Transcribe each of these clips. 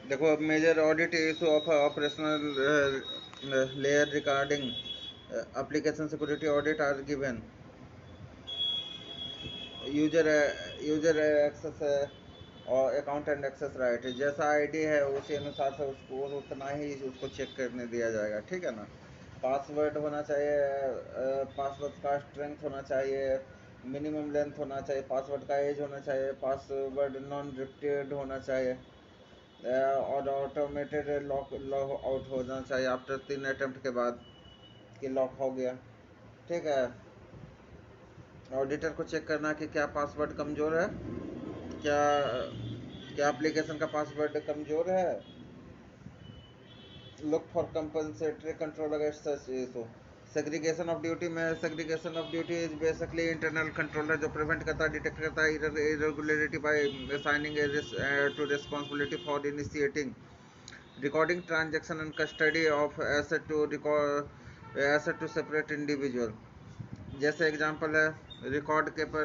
देखो, major audit issue of operational layer regarding application security audit are given. User user access और account and access right, जैसा ID है उसी अनुसार से उसको उतना ही उसको चेक करने दिया जाएगा, ठीक है ना। पासवर्ड होना चाहिए, पासवर्ड का स्ट्रेंथ होना चाहिए, मिनिमम लेंथ होना चाहिए, पासवर्ड का एज होना चाहिए, पासवर्ड नॉन रिपीटेड होना चाहिए, और ऑटोमेटेड लॉक लॉक आउट होना चाहिए आफ्टर 3 अटेम्प्ट के बाद कि लॉक हो गया, ठीक है। ऑडिटर को चेक करना कि क्या पासवर्ड कमज़ोर है, क्या क्या एप्लीकेशन का पासवर्ड कमज़ोर है। Look for compensatory control against such issue. Segregation of duty में, segregation of duty is basically internal controller जो प्रिवेंट करता है, डिटेक्ट करता है irregularity by assigning to responsibility for initiating recording transaction and custody of asset to record asset to separate individual. जैसे example है, record keeper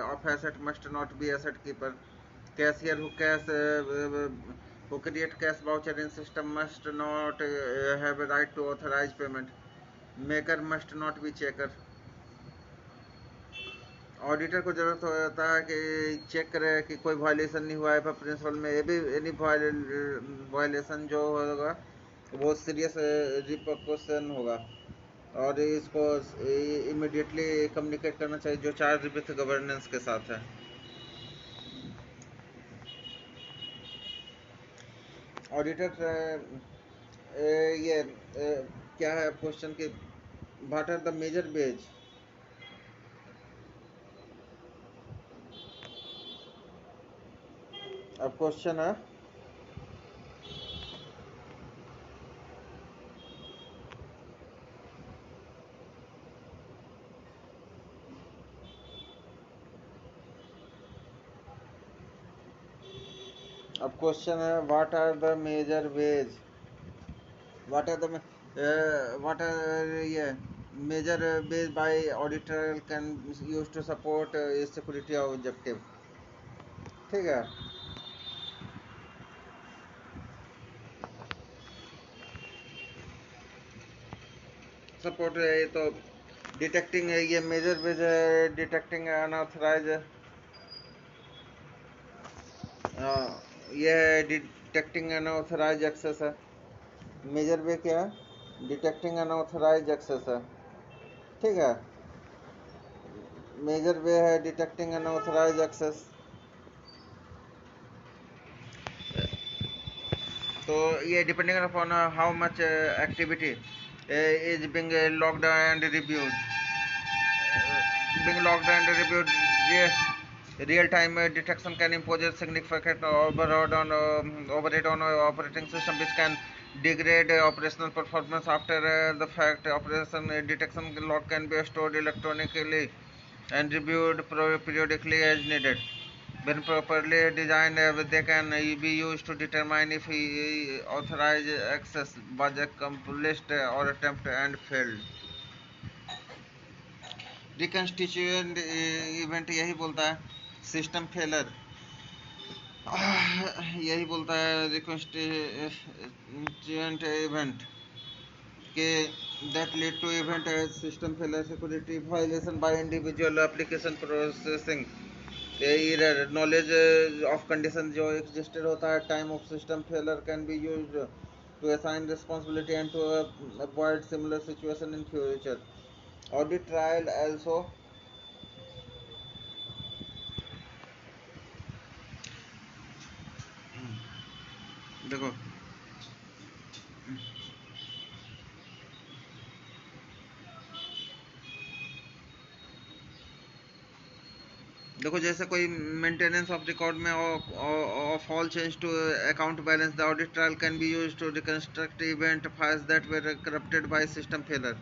of asset must not be asset keeper, cashier who create cash voucher in system must not have a right to authorize payment, maker must not be checker। Auditor को जरूरत होता है कि check करे कि कोई violation नहीं हुआ है, पर प्रिंसिपल में ये भी एनी वायलेशन जो होगा वो सीरियस रिपोर्शन होगा, और इसको इमिडिएटली कम्युनिकेट करना चाहिए जो चार्ज विथ गवर्नेंस के साथ है। ऑडिटर ये क्या है क्वेश्चन की, what are the major ways. अब क्वेश्चन है, what are the major ways, what are the what are ये major ways by auditor can use to support security objective, ठीक है। सपोर्ट ये तो डिटेक्टिंग है, ये मेजर वेज है, डिटेक्टिंग अनऑथराइज, ये है डिटेक्टिंग अनऑथराइज एक्सेस है। मेजर वे क्या है, डिटेक्टिंग अनऑथराइज एक्सेस है, ठीक है। मेजर वे है डिटेक्टिंग अनऑथराइज एक्सेस। तो ये depending upon how much activity is being logged and reviewed, being logged and reviewed, real-time detection can impose a significant overhead on operating system, which can degrade operational performance after the fact. Operation detection log can be stored electronically and reviewed periodically as needed. When properly designed, they can be used to determine if authorized access was accomplished or attempted and failed. Reconstituent event यही बोलता है, system failure यही बोलता है reconstituent event के that lead to event as system failure, security violation by individual application processing error, knowledge of condition जो existed होता है time of system failure can be used to assign responsibility and to avoid similar situation in future. Audit trial also, देखो देखो जैसे कोई maintenance of record में of all change to account balance, the audit trail can be used to reconstruct event files that were corrupted by system failure.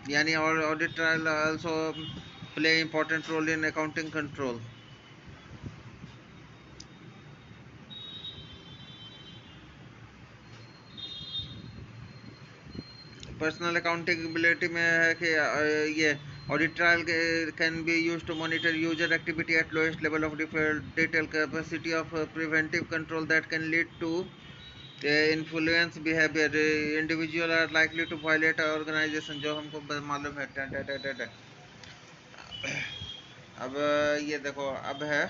यानी और audit trail also play important role in accounting control. Personal accountability में है कि ये audit trail can be use to monitor user activity at lowest level of detail capacity of preventive control that can lead to influence behaviour, individual are likely to violate organisation, जो हमको मालूम है। अब ये देखो, अब है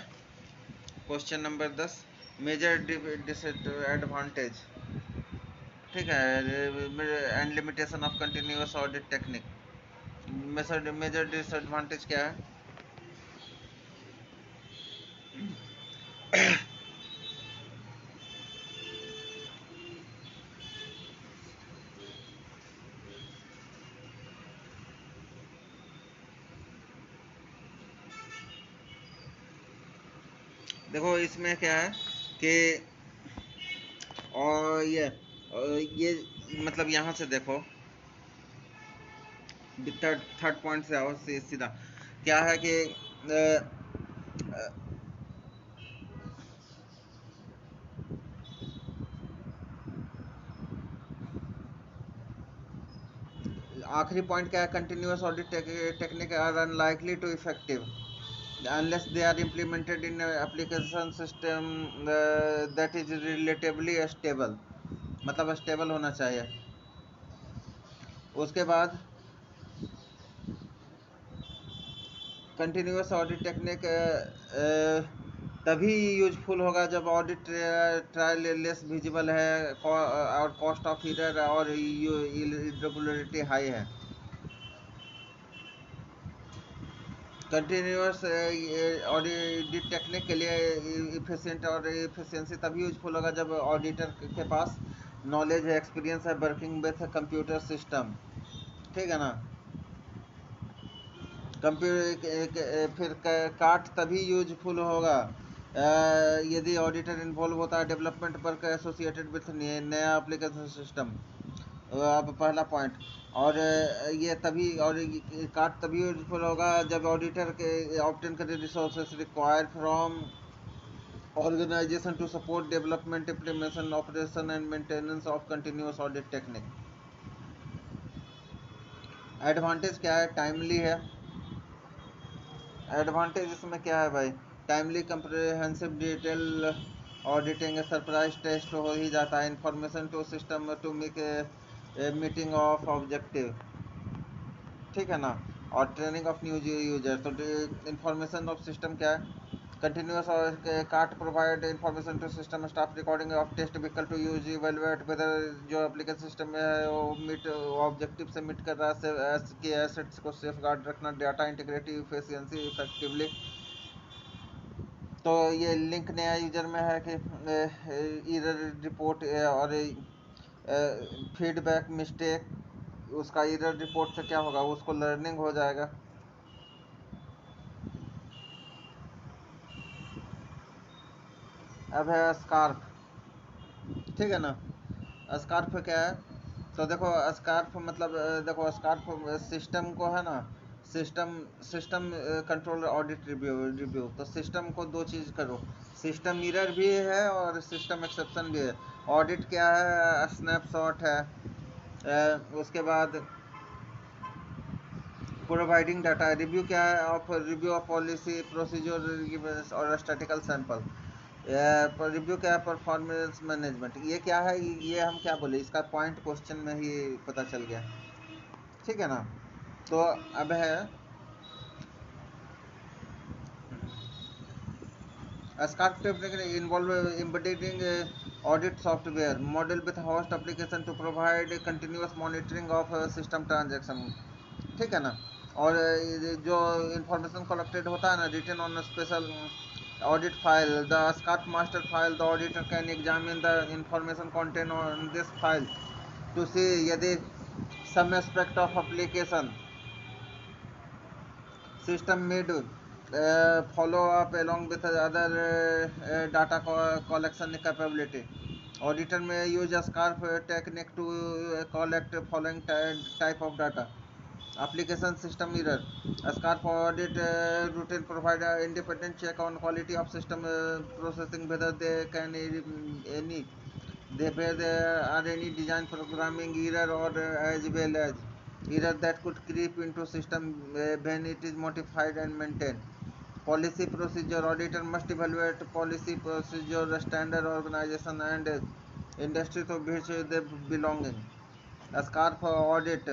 क्वेश्चन नंबर 10, मेजर डिसएडवांटेज, ठीक है, and limitation of continuous audit technique. Major disadvantage क्या है? देखो इसमें क्या है कि और ये मतलब यहाँ से देखो, थर्ड पॉइंट से आओ सीधा। क्या है कि आखिरी पॉइंट क्या है? Continuous audit technique are unlikely to effective unless they are implemented in application system that is relatively stable, मतलब स्टेबल होना चाहिए। उसके बाद कंटिन्यूअस ऑडिट टेक्निक तभी यूजफुल होगा जब ऑडिट ट्रायल लेस विजिबल है और कॉस्ट ऑफ एरर और इरेगुलरिटी हाई है। कंटिन्यूअस ऑडिट टेक्निक के लिए इफिशिएंट और इफिशिएंसी तभी यूजफुल होगा जब ऑडिटर के पास नॉलेज है, एक्सपीरियंस है वर्किंग विथ कंप्यूटर सिस्टम, ठीक है ना। कंप्यूटर फिर काट तभी यूजफुल होगा यदि ऑडिटर इन्वॉल्व होता है डेवलपमेंट वर्क एसोसिएटेड विथ नया एप्लीकेशन सिस्टम। अब पहला पॉइंट, और ये तभी और काट तभी यूजफुल होगा जब ऑडिटर के ऑब्टेन करे resources required from organization to support development, implementation, operation and maintenance of continuous audit technique। Advantage क्या है? टाइमली है। एडवांटेज इसमें क्या है भाई? Timely, comprehensive, detail auditing, surprise test हो ही जाता है, information to system to make meeting of objective, ठीक है ना। और ट्रेनिंग ऑफ न्यू यूजर, तो इंफॉर्मेशन ऑफ सिस्टम क्या है? कंटिन्यूअस और cart provide information to system staff recording of test vehicle to use evaluate whether जो एप्लीकेशन सिस्टम में है वो मीट ऑब्जेक्टिव से मीट कर रहा है, कि एसेट्स को सेफ गार्ड रखना, डाटा इंटीग्रिटी, एफिशिएंसी, इफेक्टिवली। तो ये लिंक नया यूजर में है कि एरर रिपोर्ट और फीडबैक मिस्टेक, उसका एरर रिपोर्ट से क्या होगा? उसको लर्निंग हो जाएगा। अब है स्कार्फ, ठीक है ना। स्कार्फ क्या है? तो देखो स्कार्फ मतलब देखो स्कार्फ सिस्टम को है ना, system system control audit review. तो सिस्टम को दो चीज़ करो, सिस्टम मिरर भी है और सिस्टम एक्सेप्शन भी है। ऑडिट क्या है? स्नैपशॉट है। उसके बाद प्रोवाइडिंग डाटा। रिव्यू क्या है? Of review of policy procedure और स्टैटिकल सैंपल। रिव्यू क्या है? Performance management. ये क्या है? ये हम क्या बोले, इसका पॉइंट क्वेश्चन में ही पता चल गया, ठीक है ना। तो अब है SCARF technique involve embedding audit software model with host application to provide continuous monitoring of system transaction, ठीक है ना। और जो इंफॉर्मेशन कलेक्टेड होता है ना, written on special audit file, the SCARF master file, the auditor can examine the information contained on this file to see यदि some aspect of application system made follow up along with other data collection capability. Auditor may use a SCARF technique to collect following type of data: application system error. SCARF audit routine provide an independent check on quality of system processing, whether there are any design programming error or as well as error that could creep into system when it is modified and maintained. Policy procedure. Auditor must evaluate policy procedure standard organization and industry to which they belonging. A scarf audit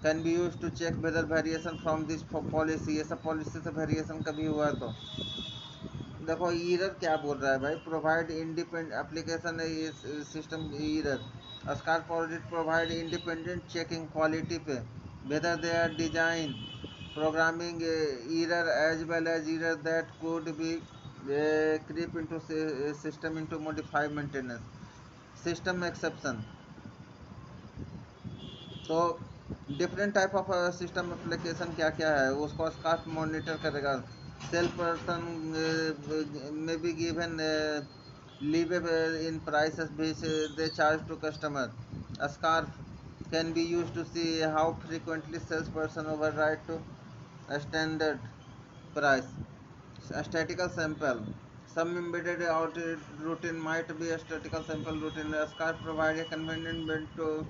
can be used to check whether variation from this policy, ये सब policy से variation कभी हुआ तो देखो error क्या बोल रहा है भाई, provide independent application system error स्कार audit provide independent checking quality पे whether they are design programming error as well as error that could be creep into system into modify maintenance system exception. तो different type of system application क्या क्या है उसको SCARF monitor करेगा. Sale person may be given leave in prices which they charge to customer. A scarf can be used to see how frequently salesperson override to a standard price. A statistical sample. Some embedded audit routine might be a statistical sample routine. A scarf provides a convenient way to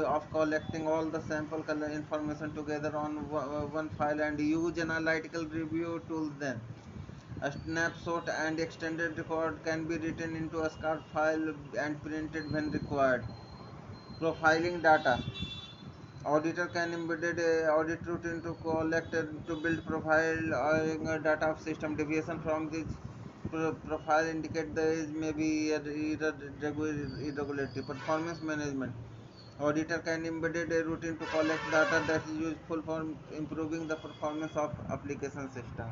of collecting all the sample color information together on one file and use an analytical review tool. Then a snapshot and extended record can be written into a scarf file and printed when required. Profiling data. Auditor can embed audit routine to collect to build profile data of system deviation from this profile indicate there is maybe irregularity. Performance management. Auditor can embed a routine to collect data that is useful for improving the performance of application system.